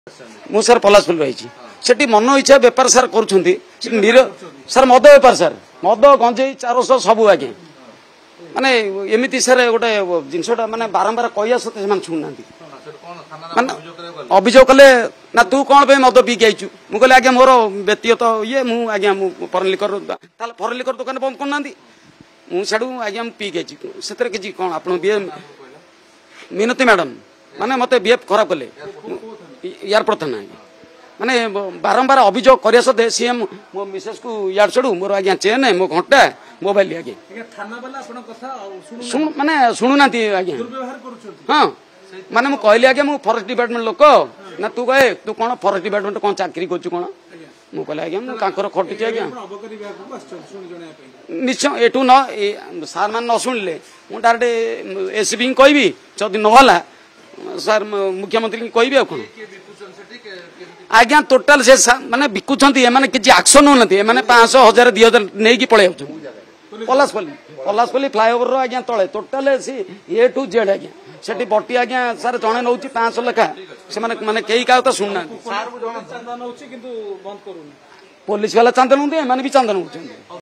मु सर पलासपुर रही सेठी मन इच्छा बेपार सार कर सर मद बेपार सर मद गंजे 400 सबू आज्ञा माने एमती सर गोटे जिनसटा माने बारंबार कहया सत्ते से शुणुना माने अभियोग कले ना तू कौन पे मद पीक आईचु मु कहले आज्ञा मोर व्यक्तिगत ये मु आज्ञा फरेन लिकर फरेन लिकर दुकान बंद करना मुझे आज्ञा पीक आई से किसी कौन आप मिनती मैडम माने मत बीएफ खराब कले एयरपोर्ट थाना माने बारंबार अभियोग कर सदे सी मो मिसेस को यार चढ़ू मोर आज्ञा चेन मो घंटा मोबाइल आज्ञा माने शुणुना आज्ञा हाँ माने मु कहली आज्ञा मु फॉरेस्ट डिपार्टमेंट लोक ना तू कहे तू कौन फॉरेस्ट डिपार्टमेंट कौन चाकरी कर कौन मु कहले आज्ञा मुझे खटुची आज्ञा निश्चय एठू न सार मान न शुणिले मुझे डायरेक्ट एसपी कहबी जदि नहला सर मुख्यमंत्री कहबी कौन आज्ञा टोटाल से माने बिकुछंती एमाने किछि एक्शन होनती एमाने 500 1000 2000 नै कि पळे पलासपल्ली फ्लाईओवर रो आज्ञा तळे टोटाल सी ए टू जेड आज्ञा सेठी बटी आज्ञा सर जणे नउची 500 लेखा से माने केही का तो सुनना सर चंदा नउची किंतु बंद करूनी पुलिस वाला चंदा नउती एमाने भी चंदा नउची